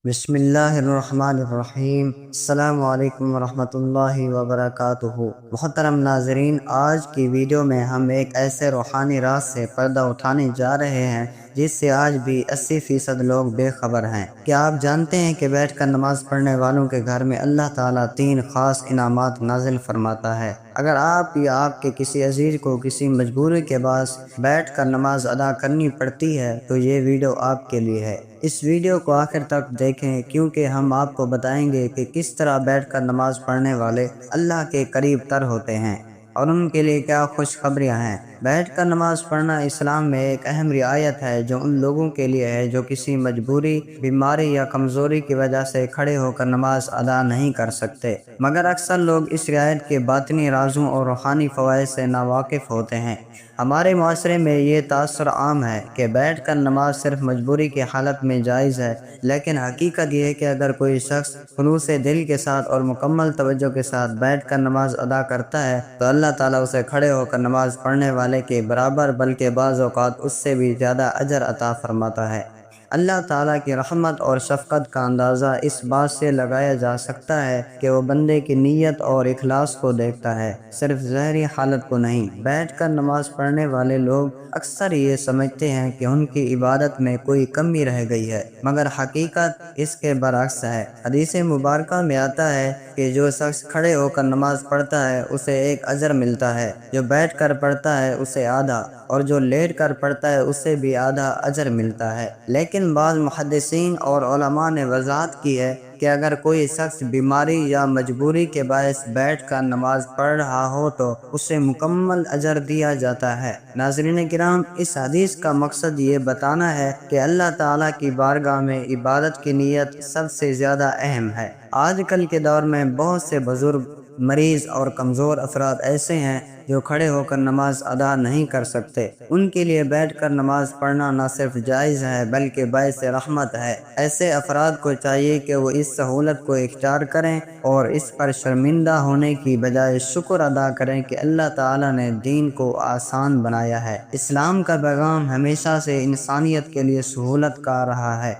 بسم اللہ الرحمن الرحیم۔ السلام علیکم ورحمۃ اللہ وبرکاتہ۔ محترم ناظرین، آج کی ویڈیو میں ہم ایک ایسے روحانی راز سے پردہ اٹھانے جا رہے ہیں جس سے آج بھی 80% لوگ بے خبر ہیں۔ کیا آپ جانتے ہیں کہ بیٹھ کر نماز پڑھنے والوں کے گھر میں اللہ تعالیٰ 3 خاص انعامات نازل فرماتا ہے؟ اگر آپ یا آپ کے کسی عزیز کو کسی مجبوری کے باعث بیٹھ کر نماز ادا کرنی پڑتی ہے تو یہ ویڈیو آپ کے لیے ہے۔ اس ویڈیو کو آخر تک دیکھیں کیونکہ ہم آپ کو بتائیں گے کہ کس طرح بیٹھ کر نماز پڑھنے والے اللہ کے قریب تر ہوتے ہیں اور ان کے لیے کیا خوشخبریاں ہیں۔ بیٹھ کر نماز پڑھنا اسلام میں ایک اہم رعایت ہے جو ان لوگوں کے لیے ہے جو کسی مجبوری، بیماری یا کمزوری کی وجہ سے کھڑے ہو کر نماز ادا نہیں کر سکتے، مگر اکثر لوگ اس رعایت کے باطنی رازوں اور روحانی فوائد سے ناواقف ہوتے ہیں۔ ہمارے معاشرے میں یہ تاثر عام ہے کہ بیٹھ کر نماز صرف مجبوری کی حالت میں جائز ہے، لیکن حقیقت یہ ہے کہ اگر کوئی شخص خلوص دل کے ساتھ اور مکمل توجہ کے ساتھ بیٹھ کر نماز ادا کرتا ہے تو اللہ تعالیٰ اسے کھڑے ہو کر نماز پڑھنے والے کے برابر بلکہ بعض اوقات اس سے بھی زیادہ اجر عطا فرماتا ہے۔ اللہ تعالیٰ کی رحمت اور شفقت کا اندازہ اس بات سے لگایا جا سکتا ہے کہ وہ بندے کی نیت اور اخلاص کو دیکھتا ہے، صرف ظاہری حالت کو نہیں۔ بیٹھ کر نماز پڑھنے والے لوگ اکثر یہ سمجھتے ہیں کہ ان کی عبادت میں کوئی کمی رہ گئی ہے، مگر حقیقت اس کے برعکس ہے۔ حدیث مبارکہ میں آتا ہے کہ جو شخص کھڑے ہو کر نماز پڑھتا ہے اسے 1 اجر ملتا ہے، جو بیٹھ کر پڑھتا ہے اسے آدھا، اور جو لیٹ کر پڑھتا ہے اسے بھی آدھا اجر ملتا ہے۔ لیکن بعض محدثین اور علماء نے وضاحت کی ہے کہ اگر کوئی شخص بیماری یا مجبوری کے باعث بیٹھ کر نماز پڑھ رہا ہو تو اسے مکمل اجر دیا جاتا ہے۔ ناظرین کرام، اس حدیث کا مقصد یہ بتانا ہے کہ اللہ تعالیٰ کی بارگاہ میں عبادت کی نیت سب سے زیادہ اہم ہے۔ آج کل کے دور میں بہت سے بزرگ، مریض اور کمزور افراد ایسے ہیں جو کھڑے ہو کر نماز ادا نہیں کر سکتے۔ ان کے لیے بیٹھ کر نماز پڑھنا نہ صرف جائز ہے بلکہ باعث رحمت ہے۔ ایسے افراد کو چاہیے کہ وہ اس سہولت کو اختیار کریں اور اس پر شرمندہ ہونے کی بجائے شکر ادا کریں کہ اللہ تعالیٰ نے دین کو آسان بنایا ہے۔ اسلام کا پیغام ہمیشہ سے انسانیت کے لیے سہولت کا رہا ہے،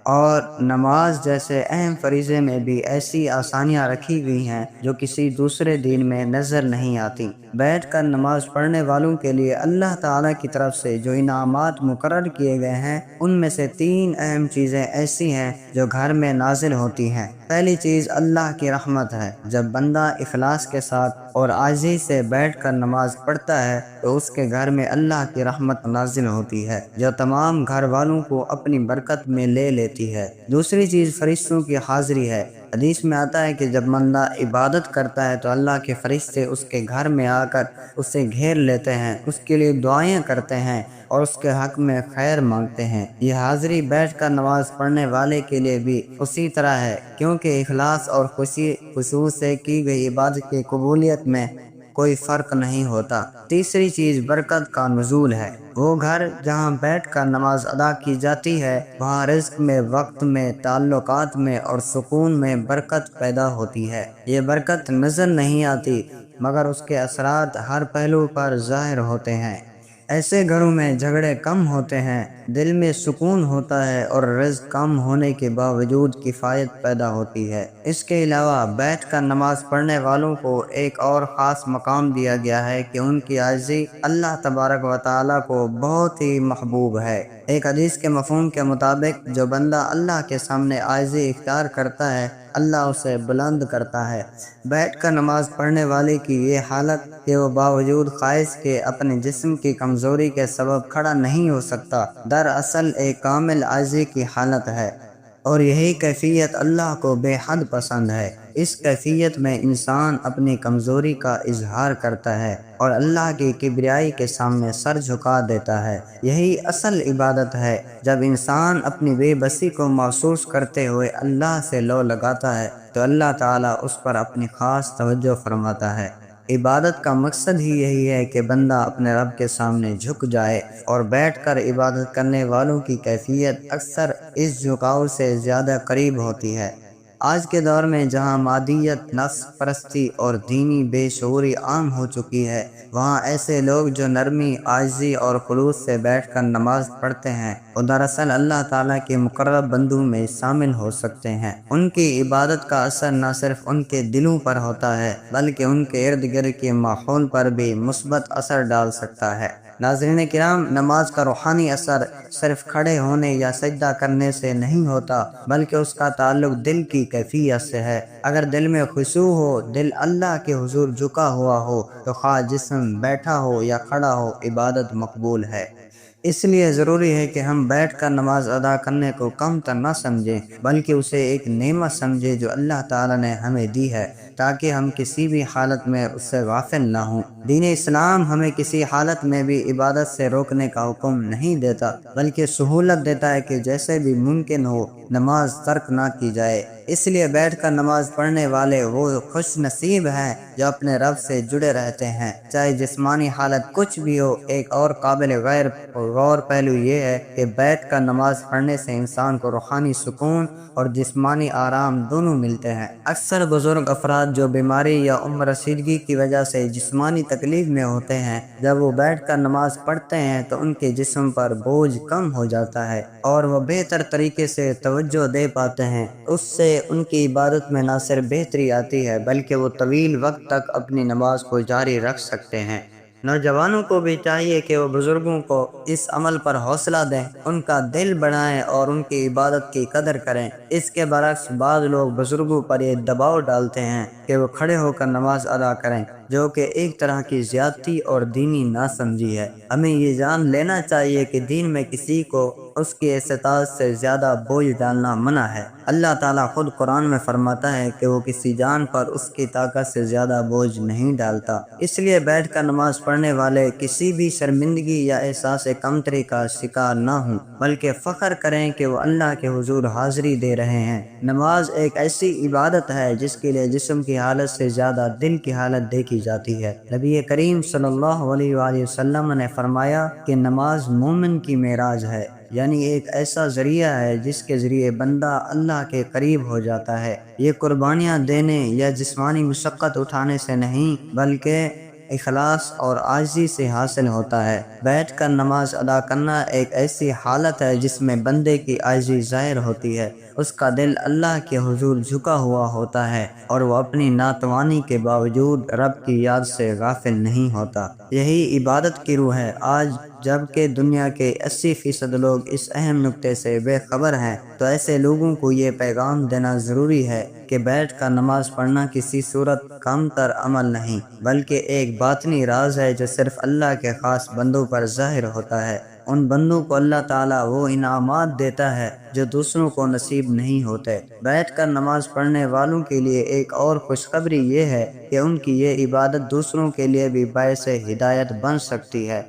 اور نماز جیسے اہم فریضے میں بھی ایسی آسانیاں رکھی گئی ہیں جو کسی دوسرے دین میں نظر نہیں آتی۔ بیٹھ کر نماز پڑھنے والوں کے لیے اللہ تعالیٰ کی طرف سے جو انعامات مقرر کیے گئے ہیں ان میں سے 3 اہم چیزیں ایسی ہیں جو گھر میں نازل ہوتی ہیں۔ پہلی چیز اللہ کی رحمت ہے۔ جب بندہ اخلاص کے ساتھ اور عاجزی سے بیٹھ کر نماز پڑھتا ہے تو اس کے گھر میں اللہ کی رحمت نازل ہوتی ہے جو تمام گھر والوں کو اپنی برکت میں لے لیتی ہے۔ دوسری چیز فرشتوں کی حاضری ہے۔ حدیث میں آتا ہے کہ جب بندہ عبادت کرتا ہے تو اللہ کے فرشتے اس کے گھر میں آ کر اسے گھیر لیتے ہیں، اس کے لیے دعائیں کرتے ہیں اور اس کے حق میں خیر مانگتے ہیں۔ یہ حاضری بیٹھ کر نماز پڑھنے والے کے لیے بھی اسی طرح ہے، کیونکہ اخلاص اور خشوع سے کی گئی عبادت کی قبولیت میں کوئی فرق نہیں ہوتا۔ تیسری چیز برکت کا نزول ہے۔ وہ گھر جہاں بیٹھ کر نماز ادا کی جاتی ہے وہاں رزق میں، وقت میں، تعلقات میں اور سکون میں برکت پیدا ہوتی ہے۔ یہ برکت نظر نہیں آتی مگر اس کے اثرات ہر پہلو پر ظاہر ہوتے ہیں۔ ایسے گھروں میں جھگڑے کم ہوتے ہیں، دل میں سکون ہوتا ہے اور رزق کم ہونے کے باوجود کفایت پیدا ہوتی ہے۔ اس کے علاوہ بیٹھ کر نماز پڑھنے والوں کو ایک اور خاص مقام دیا گیا ہے کہ ان کی عاجزی اللہ تبارک و تعالیٰ کو بہت ہی محبوب ہے۔ ایک حدیث کے مفہوم کے مطابق جو بندہ اللہ کے سامنے عاجزی اختیار کرتا ہے اللہ اسے بلند کرتا ہے۔ بیٹھ کر نماز پڑھنے والے کی یہ حالت کہ وہ باوجود خواہش کے اپنے جسم کی کمزوری کے سبب کھڑا نہیں ہو سکتا، دراصل ایک کامل عاجزی کی حالت ہے، اور یہی کیفیت اللہ کو بے حد پسند ہے۔ اس کیفیت میں انسان اپنی کمزوری کا اظہار کرتا ہے اور اللہ کی کبریائی کے سامنے سر جھکا دیتا ہے۔ یہی اصل عبادت ہے۔ جب انسان اپنی بے بسی کو محسوس کرتے ہوئے اللہ سے لو لگاتا ہے تو اللہ تعالیٰ اس پر اپنی خاص توجہ فرماتا ہے۔ عبادت کا مقصد ہی یہی ہے کہ بندہ اپنے رب کے سامنے جھک جائے، اور بیٹھ کر عبادت کرنے والوں کی کیفیت اکثر اس جھکاؤ سے زیادہ قریب ہوتی ہے۔ آج کے دور میں جہاں مادیت، نفس پرستی اور دینی بے شعوری عام ہو چکی ہے، وہاں ایسے لوگ جو نرمی، عاجزی اور خلوص سے بیٹھ کر نماز پڑھتے ہیں وہ دراصل اللہ تعالیٰ کے مقرب بندوں میں شامل ہو سکتے ہیں۔ ان کی عبادت کا اثر نہ صرف ان کے دلوں پر ہوتا ہے بلکہ ان کے ارد گرد کے ماحول پر بھی مثبت اثر ڈال سکتا ہے۔ ناظرین کرام، نماز کا روحانی اثر صرف کھڑے ہونے یا سجدہ کرنے سے نہیں ہوتا بلکہ اس کا تعلق دل کی کیفیت سے ہے۔ اگر دل میں خشوع ہو، دل اللہ کے حضور جھکا ہوا ہو تو خواہ جسم بیٹھا ہو یا کھڑا ہو، عبادت مقبول ہے۔ اس لیے ضروری ہے کہ ہم بیٹھ کر نماز ادا کرنے کو کم تر نہ سمجھیں بلکہ اسے ایک نعمت سمجھیں جو اللہ تعالیٰ نے ہمیں دی ہے، تاکہ ہم کسی بھی حالت میں اس سے غافل نہ ہوں۔ دین اسلام ہمیں کسی حالت میں بھی عبادت سے روکنے کا حکم نہیں دیتا بلکہ سہولت دیتا ہے کہ جیسے بھی ممکن ہو نماز ترک نہ کی جائے۔ اس لیے بیٹھ کر نماز پڑھنے والے وہ خوش نصیب ہیں جو اپنے رب سے جڑے رہتے ہیں، چاہے جسمانی حالت کچھ بھی ہو۔ ایک اور قابل غور پہلو یہ ہے کہ بیٹھ کر نماز پڑھنے سے انسان کو روحانی سکون اور جسمانی آرام دونوں ملتے ہیں۔ اکثر بزرگ افراد جو بیماری یا عمر رسیدگی کی وجہ سے جسمانی تکلیف میں ہوتے ہیں، جب وہ بیٹھ کر نماز پڑھتے ہیں تو ان کے جسم پر بوجھ کم ہو جاتا ہے اور وہ بہتر طریقے سے توجہ دے پاتے ہیں۔ اس سے ان کی عبادت میں نہ صرف بہتری آتی ہے بلکہ وہ طویل وقت تک اپنی نماز کو جاری رکھ سکتے ہیں۔ نوجوانوں کو بھی چاہیے کہ وہ بزرگوں کو اس عمل پر حوصلہ دیں، ان کا دل بڑھائیں اور ان کی عبادت کی قدر کریں۔ اس کے برعکس بعض لوگ بزرگوں پر یہ دباؤ ڈالتے ہیں کہ وہ کھڑے ہو کر نماز ادا کریں، جو کہ ایک طرح کی زیادتی اور دینی ناسمجھی ہے۔ ہمیں یہ جان لینا چاہیے کہ دین میں کسی کو اس کی استطاعت سے زیادہ بوجھ ڈالنا منع ہے۔ اللہ تعالیٰ خود قرآن میں فرماتا ہے کہ وہ کسی جان پر اس کی طاقت سے زیادہ بوجھ نہیں ڈالتا۔ اس لیے بیٹھ کر نماز پڑھنے والے کسی بھی شرمندگی یا احساس کمتری کا شکار نہ ہوں بلکہ فخر کریں کہ وہ اللہ کے حضور حاضری دے رہے ہیں۔ نماز ایک ایسی عبادت ہے جس کے لیے جسم کی حالت سے زیادہ دل کی حالت دیکھی جاتی ہے۔ نبی کریم صلی اللہ علیہ وآلہ وسلم نے فرمایا کہ نماز مومن کی معراج ہے، یعنی ایک ایسا ذریعہ ہے جس کے ذریعے بندہ اللہ کے قریب ہو جاتا ہے۔ یہ قربانیاں دینے یا جسمانی مشقت اٹھانے سے نہیں بلکہ اخلاص اور عاجزی سے حاصل ہوتا ہے۔ بیٹھ کر نماز ادا کرنا ایک ایسی حالت ہے جس میں بندے کی عاجزی ظاہر ہوتی ہے، اس کا دل اللہ کے حضور جھکا ہوا ہوتا ہے اور وہ اپنی ناتوانی کے باوجود رب کی یاد سے غافل نہیں ہوتا۔ یہی عبادت کی روح ہے۔ آج جبکہ دنیا کے 80% لوگ اس اہم نکتے سے بے خبر ہیں، تو ایسے لوگوں کو یہ پیغام دینا ضروری ہے کہ بیٹھ کر نماز پڑھنا کسی صورت کم تر عمل نہیں بلکہ ایک باطنی راز ہے جو صرف اللہ کے خاص بندوں پر ظاہر ہوتا ہے۔ ان بندوں کو اللہ تعالیٰ وہ انعامات دیتا ہے جو دوسروں کو نصیب نہیں ہوتے۔ بیٹھ کر نماز پڑھنے والوں کے لیے ایک اور خوشخبری یہ ہے کہ ان کی یہ عبادت دوسروں کے لیے بھی باعث ہدایت بن سکتی ہے۔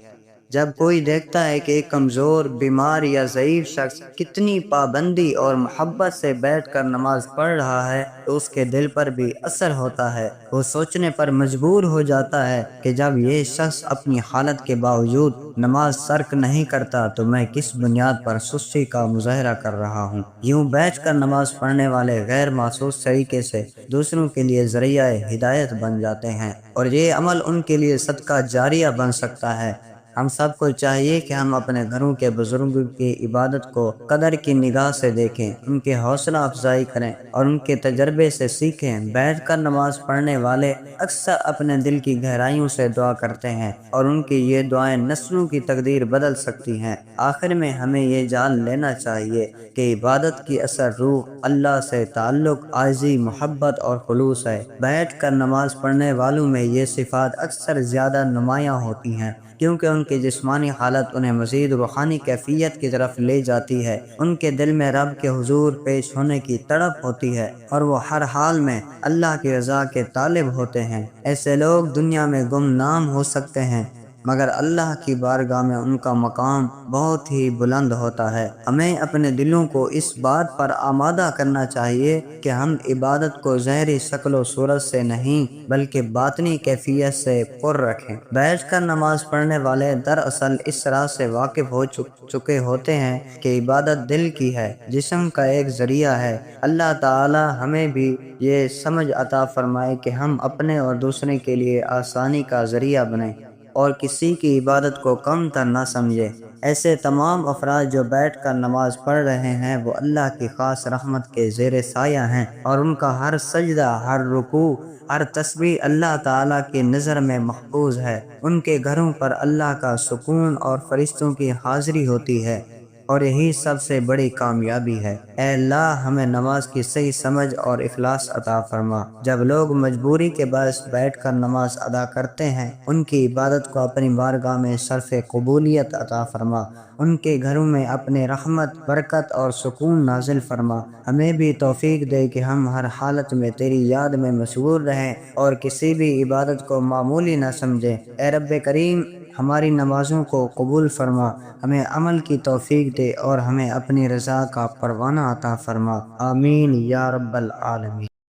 جب کوئی دیکھتا ہے کہ ایک کمزور، بیمار یا ضعیف شخص کتنی پابندی اور محبت سے بیٹھ کر نماز پڑھ رہا ہے تو اس کے دل پر بھی اثر ہوتا ہے۔ وہ سوچنے پر مجبور ہو جاتا ہے کہ جب یہ شخص اپنی حالت کے باوجود نماز ترک نہیں کرتا تو میں کس بنیاد پر سستی کا مظاہرہ کر رہا ہوں۔ یوں بیٹھ کر نماز پڑھنے والے غیر محسوس طریقے سے دوسروں کے لیے ذریعہ ہدایت بن جاتے ہیں اور یہ عمل ان کے لیے صدقہ جاریہ بن سکتا ہے۔ ہم سب کو چاہیے کہ ہم اپنے گھروں کے بزرگوں کی عبادت کو قدر کی نگاہ سے دیکھیں، ان کی حوصلہ افزائی کریں اور ان کے تجربے سے سیکھیں۔ بیٹھ کر نماز پڑھنے والے اکثر اپنے دل کی گہرائیوں سے دعا کرتے ہیں اور ان کی یہ دعائیں نسلوں کی تقدیر بدل سکتی ہیں۔ آخر میں ہمیں یہ جان لینا چاہیے کہ عبادت کی اصل روح اللہ سے تعلق، عاجزی، محبت اور خلوص ہے۔ بیٹھ کر نماز پڑھنے والوں میں یہ صفات اکثر زیادہ نمایاں ہوتی ہیں کیونکہ ان کی جسمانی حالت انہیں مزید روحانی کیفیت کی طرف لے جاتی ہے۔ ان کے دل میں رب کے حضور پیش ہونے کی تڑپ ہوتی ہے اور وہ ہر حال میں اللہ کی رضا کے طالب ہوتے ہیں۔ ایسے لوگ دنیا میں گمنام ہو سکتے ہیں مگر اللہ کی بارگاہ میں ان کا مقام بہت ہی بلند ہوتا ہے۔ ہمیں اپنے دلوں کو اس بات پر آمادہ کرنا چاہیے کہ ہم عبادت کو ظاہری شکل و صورت سے نہیں بلکہ باطنی کیفیت سے پر رکھیں۔ بیٹھ کر نماز پڑھنے والے دراصل اس راز سے واقف ہو چکے ہوتے ہیں کہ عبادت دل کی ہے، جسم کا ایک ذریعہ ہے۔ اللہ تعالی ہمیں بھی یہ سمجھ عطا فرمائے کہ ہم اپنے اور دوسرے کے لیے آسانی کا ذریعہ بنیں اور کسی کی عبادت کو کم تر نہ سمجھے۔ ایسے تمام افراد جو بیٹھ کر نماز پڑھ رہے ہیں وہ اللہ کی خاص رحمت کے زیر سایہ ہیں، اور ان کا ہر سجدہ، ہر رکوع، ہر تسبیح اللہ تعالیٰ کی نظر میں محفوظ ہے۔ ان کے گھروں پر اللہ کا سکون اور فرشتوں کی حاضری ہوتی ہے، اور یہی سب سے بڑی کامیابی ہے۔ اے اللہ، ہمیں نماز کی صحیح سمجھ اور اخلاص عطا فرما۔ جب لوگ مجبوری کے باعث بیٹھ کر نماز ادا کرتے ہیں، ان کی عبادت کو اپنی بارگاہ میں صرف قبولیت عطا فرما۔ ان کے گھروں میں اپنے رحمت، برکت اور سکون نازل فرما۔ ہمیں بھی توفیق دے کہ ہم ہر حالت میں تیری یاد میں مشغول رہیں اور کسی بھی عبادت کو معمولی نہ سمجھیں۔ اے رب کریم، ہماری نمازوں کو قبول فرما، ہمیں عمل کی توفیق دے اور ہمیں اپنی رضا کا پروانہ عطا فرما۔ آمین یا رب العالمین۔